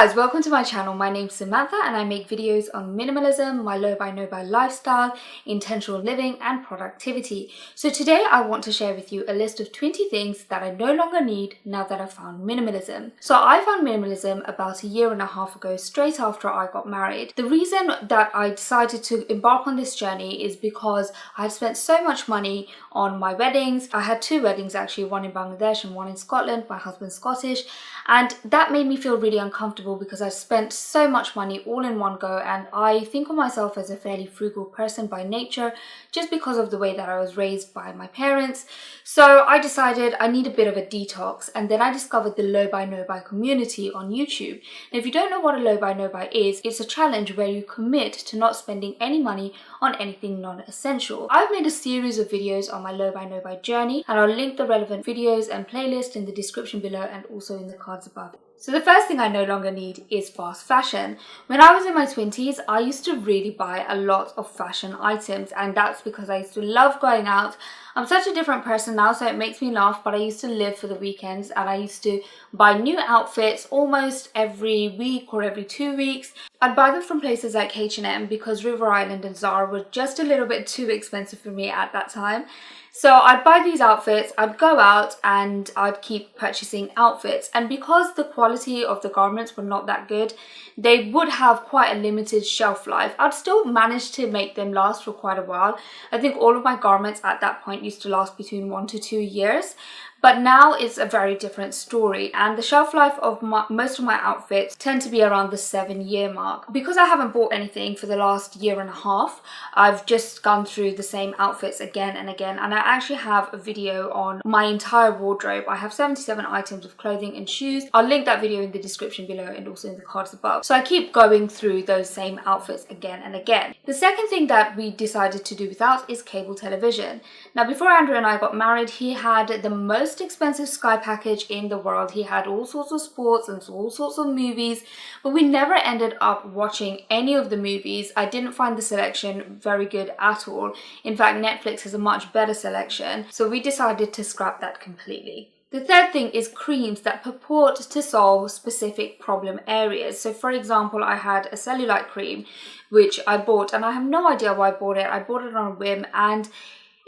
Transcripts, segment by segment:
guys, welcome to my channel. My name's Samantha and I make videos on minimalism, my low buy no buy lifestyle, intentional living and productivity. So today I want to share with you a list of 20 things that I no longer need now that I've found minimalism. So I found minimalism about a year and a half ago, straight after I got married. The reason that I decided to embark on this journey is because I had spent so much money on my weddings. I had two weddings actually, one in Bangladesh and one in Scotland. My husband's Scottish, and that made me feel really uncomfortable because I spent so much money all in one go, and I think of myself as a fairly frugal person by nature just because of the way that I was raised by my parents. So I decided I need a bit of a detox, and then I discovered the low buy no buy community on YouTube. And if you don't know what a low buy no buy is, it's a challenge where you commit to not spending any money on anything non-essential. I've made a series of videos on my low buy no buy journey, and I'll link the relevant videos and playlist in the description below and also in the cards above. So the first thing I no longer need is fast fashion. When I was in my 20s, I used to really buy a lot of fashion items, and that's because I used to love going out. I'm such a different person now, so it makes me laugh, but I used to live for the weekends and I used to buy new outfits almost every week or every 2 weeks. I'd buy them from places like H&M because River Island and Zara were just a little bit too expensive for me at that time. So I'd buy these outfits, I'd go out and I'd keep purchasing outfits, and because the quality of the garments were not that good, they would have quite a limited shelf life. I'd still manage to make them last for quite a while. I think all of my garments at that point used to last between 1 to 2 years. But now it's a very different story, and the shelf life of most of my outfits tend to be around the 7-year mark. Because I haven't bought anything for the last year and a half, I've just gone through the same outfits again and again, and I actually have a video on my entire wardrobe. I have 77 items of clothing and shoes. I'll link that video in the description below and also in the cards above. So I keep going through those same outfits again and again. The second thing that we decided to do without is cable television. Now, before Andrew and I got married, he had the most expensive Sky package in the world. He had all sorts of sports and all sorts of movies, but we never ended up watching any of the movies. I didn't find the selection very good at all. In fact, Netflix has a much better selection, so we decided to scrap that completely. The third thing is creams that purport to solve specific problem areas. So for example, I had a cellulite cream which I bought, and I have no idea why I bought it. I bought it on a whim, and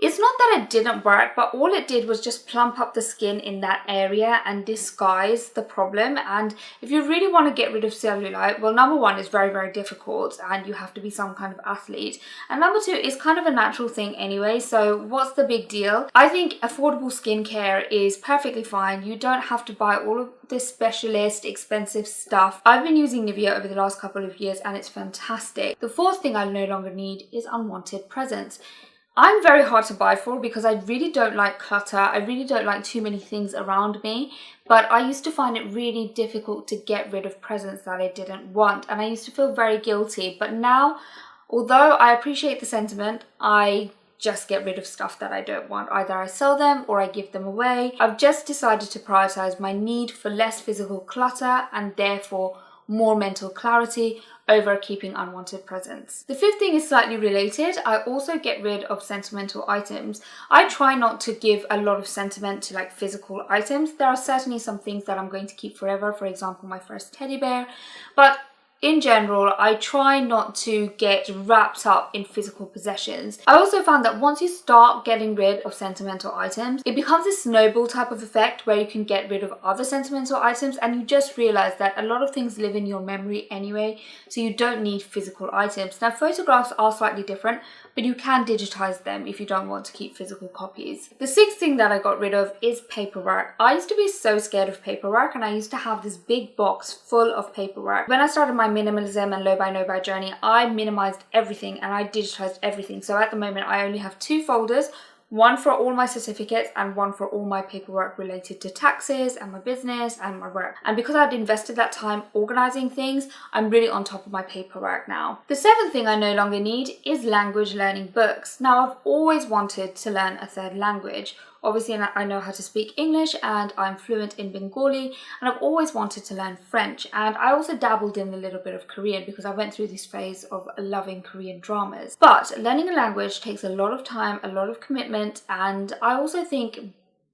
it's not that it didn't work, but all it did was just plump up the skin in that area and disguise the problem. And if you really want to get rid of cellulite, well, number one, it's very, very difficult and you have to be some kind of athlete. And number two, it's kind of a natural thing anyway, so what's the big deal? I think affordable skincare is perfectly fine. You don't have to buy all of this specialist, expensive stuff. I've been using Nivea over the last couple of years and it's fantastic. The fourth thing I no longer need is unwanted presents. I'm very hard to buy for because I really don't like clutter. I really don't like too many things around me, but I used to find it really difficult to get rid of presents that I didn't want, and I used to feel very guilty. But now, although I appreciate the sentiment, I just get rid of stuff that I don't want. Either I sell them or I give them away. I've just decided to prioritize my need for less physical clutter and therefore more mental clarity over keeping unwanted presents. The fifth thing is slightly related. I also get rid of sentimental items. I try not to give a lot of sentiment to like physical items. There are certainly some things that I'm going to keep forever, for example my first teddy bear, but in general, I try not to get wrapped up in physical possessions. I also found that once you start getting rid of sentimental items, it becomes a snowball type of effect where you can get rid of other sentimental items, and you just realize that a lot of things live in your memory anyway, so you don't need physical items. Now, photographs are slightly different, but you can digitize them if you don't want to keep physical copies. The sixth thing that I got rid of is paperwork. I used to be so scared of paperwork, and I used to have this big box full of paperwork. When I started my minimalism and low buy no buy journey, I minimized everything and I digitized everything. So at the moment I only have 2 folders, one for all my certificates and one for all my paperwork related to taxes and my business and my work. And because I'd invested that time organizing things, I'm really on top of my paperwork now. The seventh thing I no longer need is language learning books. Now, I've always wanted to learn a third language. Obviously, I know how to speak English and I'm fluent in Bengali, and I've always wanted to learn French. And I also dabbled in a little bit of Korean because I went through this phase of loving Korean dramas. But learning a language takes a lot of time, a lot of commitment, and I also think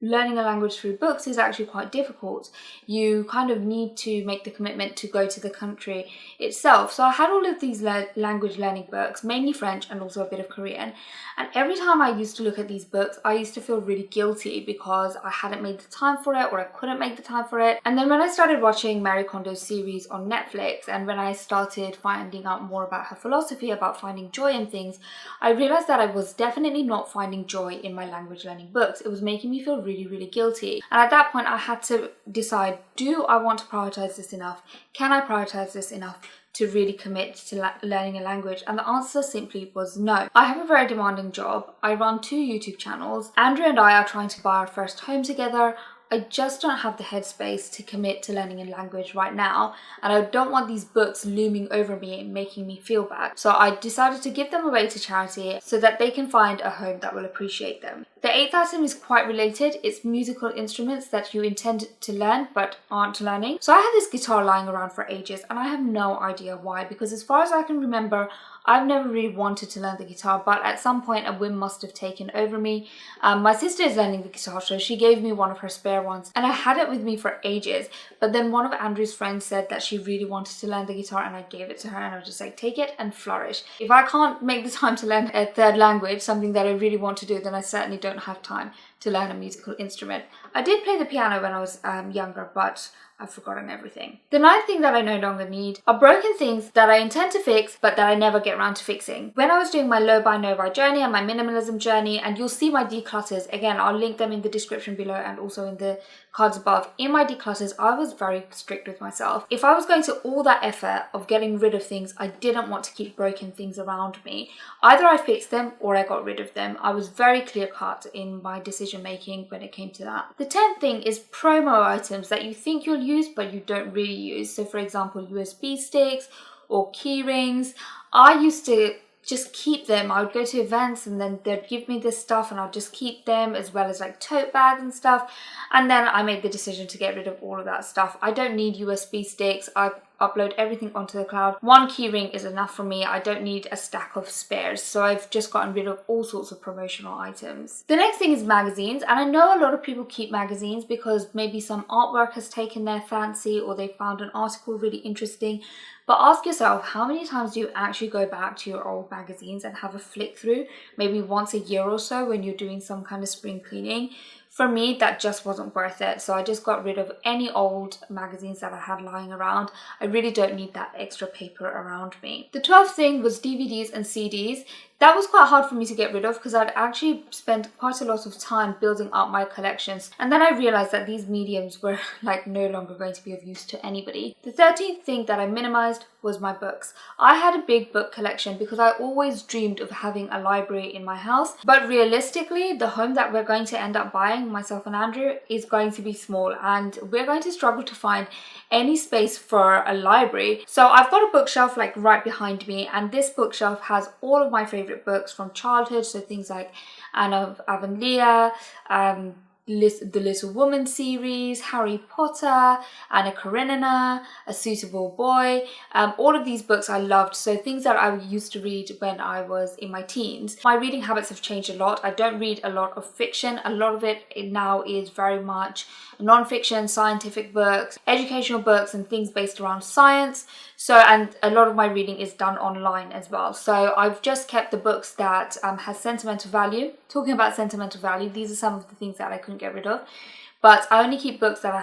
learning a language through books is actually quite difficult. You kind of need to make the commitment to go to the country itself. So I had all of these language learning books, mainly French and also a bit of Korean. And every time I used to look at these books, I used to feel really guilty because I hadn't made the time for it, or I couldn't make the time for it. And then when I started watching Marie Kondo's series on Netflix, and when I started finding out more about her philosophy, about finding joy in things, I realized that I was definitely not finding joy in my language learning books. It was making me feel really guilty. And at that point, I had to decide, do I want to prioritize this enough? Can I prioritize this enough to really commit to learning a language? And the answer simply was no. I have a very demanding job. I run 2 YouTube channels. Andrew and I are trying to buy our first home together. I just don't have the headspace to commit to learning a language right now, and I don't want these books looming over me and making me feel bad. So I decided to give them away to charity so that they can find a home that will appreciate them. The 8th item is quite related. It's musical instruments that you intend to learn but aren't learning. So I had this guitar lying around for ages, and I have no idea why, because as far as I can remember, I've never really wanted to learn the guitar, but at some point a whim must have taken over me. My sister is learning the guitar, so she gave me one of her spare ones, and I had it with me for ages. But then one of Andrew's friends said that she really wanted to learn the guitar, and I gave it to her, and I was just like, take it and flourish. If I can't make the time to learn a third language, something that I really want to do, then I certainly don't have time to learn a musical instrument. I did play the piano when I was younger, but I've forgotten everything. The 9th thing that I no longer need are broken things that I intend to fix, but that I never get around to fixing. When I was doing my low buy, no buy journey and my minimalism journey, and you'll see my declutters, again, I'll link them in the description below and also in the cards above. In my declutters, I was very strict with myself. If I was going to all that effort of getting rid of things, I didn't want to keep broken things around me. Either I fixed them or I got rid of them. I was very clear cut in my decision making when it came to that. The 10th thing is promo items that you think you'll use but you don't really use. So for example, USB sticks or key rings. I used to just keep them. I would go to events and then they'd give me this stuff and I'll just keep them, as well as like tote bags and stuff. And then I made the decision to get rid of all of that stuff. I don't need USB sticks. I upload everything onto the cloud. 1 key ring is enough for me. I don't need a stack of spares. So I've just gotten rid of all sorts of promotional items. The next thing is magazines. And I know a lot of people keep magazines because maybe some artwork has taken their fancy or they found an article really interesting. But ask yourself, how many times do you actually go back to your old magazines and have a flick through? Maybe once a year or so when you're doing some kind of spring cleaning. For me, that just wasn't worth it. So I just got rid of any old magazines that I had lying around. I really don't need that extra paper around me. The 12th thing was DVDs and CDs. That was quite hard for me to get rid of because I'd actually spent quite a lot of time building up my collections. And then I realized that these mediums were like no longer going to be of use to anybody. The 13th thing that I minimized was my books. I had a big book collection because I always dreamed of having a library in my house. But realistically, the home that we're going to end up buying, myself and Andrew, is going to be small and we're going to struggle to find any space for a library. So I've got a bookshelf like right behind me, and this bookshelf has all of my favorite books from childhood, so things like Anne of Avonlea, the Little Woman series, Harry Potter, Anna Karenina, A Suitable Boy. All of these books I loved, so things that I used to read when I was in my teens. My reading habits have changed a lot. I don't read a lot of fiction. A lot of it now is very much non-fiction, scientific books, educational books and things based around science. So, and a lot of my reading is done online as well. So I've just kept the books that has sentimental value. Talking about sentimental value, these are some of the things that I couldn't get rid of. But I only keep books that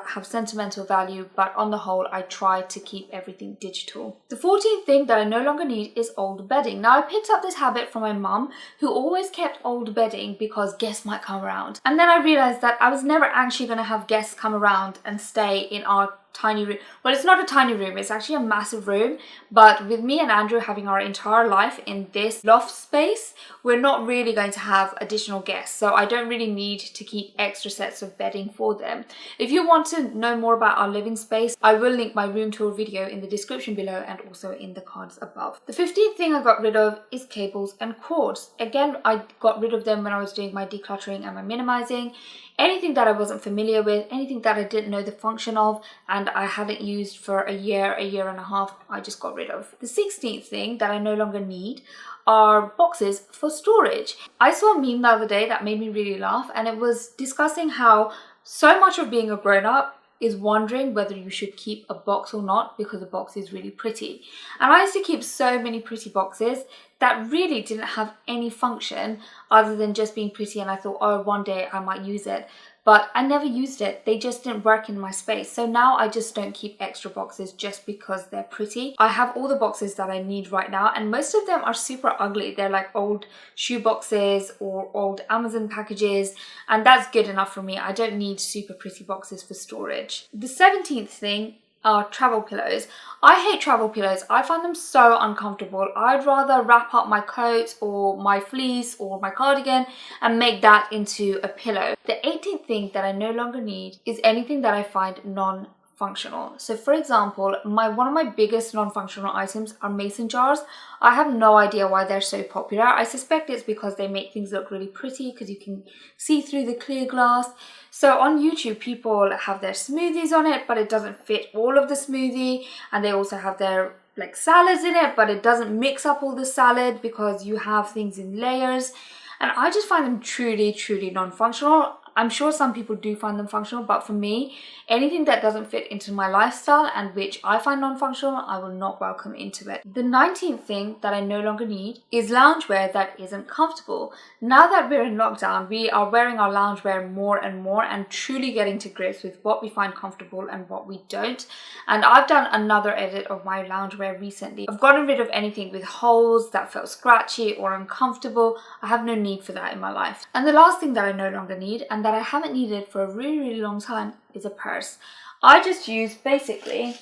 have sentimental value, but on the whole, I try to keep everything digital. The 14th thing that I no longer need is old bedding. Now, I picked up this habit from my mum, who always kept old bedding because guests might come around. And then I realized that I was never actually going to have guests come around and stay in our tiny room. Well, it's not a tiny room, it's actually a massive room, but with me and Andrew having our entire life in this loft space, we're not really going to have additional guests, so I don't really need to keep extra sets of bedding for them. If you want to know more about our living space, I will link my room tour video in the description below and also in the cards above. The 15th thing I got rid of is cables and cords. Again, I got rid of them when I was doing my decluttering and my minimizing. anything that I wasn't familiar with, anything that I didn't know the function of and I hadn't used for a year and a half, I just got rid of. The 16th thing that I no longer need are boxes for storage. I saw a meme the other day that made me really laugh, and it was discussing how so much of being a grown-up is wondering whether you should keep a box or not because a box is really pretty. And I used to keep so many pretty boxes that really didn't have any function other than just being pretty, and I thought, oh, one day I might use it. But I never used it. They just didn't work in my space. So now I just don't keep extra boxes just because they're pretty. I have all the boxes that I need right now, and most of them are super ugly. They're like old shoe boxes or old Amazon packages, and that's good enough for me. I don't need super pretty boxes for storage. The 17th thing are travel pillows. I hate travel pillows. I find them so uncomfortable. I'd rather wrap up my coat or my fleece or my cardigan and make that into a pillow. The 18th thing that I no longer need is anything that I find non-functional. So for example, one of my biggest non-functional items are mason jars. I have no idea why they're so popular. I suspect it's because they make things look really pretty because you can see through the clear glass. So on YouTube, people have their smoothies on it, but it doesn't fit all of the smoothie. And they also have their like salads in it, but it doesn't mix up all the salad because you have things in layers. And I just find them truly, truly non-functional. I'm sure some people do find them functional, but for me, anything that doesn't fit into my lifestyle and which I find non-functional, I will not welcome into it. The 19th thing that I no longer need is loungewear that isn't comfortable. Now that we're in lockdown, we are wearing our loungewear more and truly getting to grips with what we find comfortable and what we don't. And I've done another edit of my loungewear recently. I've gotten rid of anything with holes that felt scratchy or uncomfortable. I have no need for that in my life. And the last thing that I no longer need, and that I haven't needed for a really long time, is a purse. I just use basically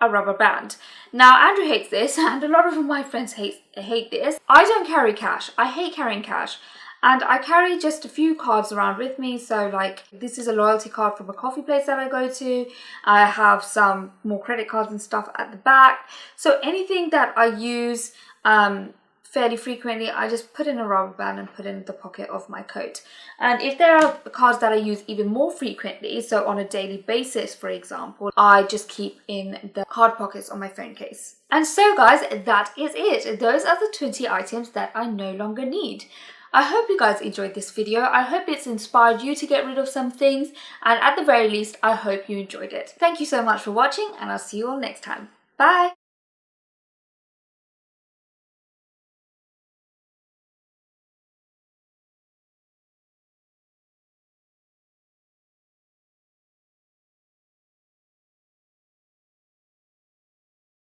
a rubber band. Now Andrew hates this and a lot of my friends hate this. I don't carry cash. I hate carrying cash. And I carry just a few cards around with me. So like this is a loyalty card from a coffee place that I go to. I have some more credit cards and stuff at the back. So anything that I use fairly frequently, I just put in a rubber band and put in the pocket of my coat. And if there are cards that I use even more frequently, so on a daily basis, for example, I just keep in the card pockets on my phone case. And so guys, that is it. Those are the 20 items that I no longer need. I hope you guys enjoyed this video. I hope it's inspired you to get rid of some things, and at the very least, I hope you enjoyed it. Thank you so much for watching, and I'll see you all next time. Bye!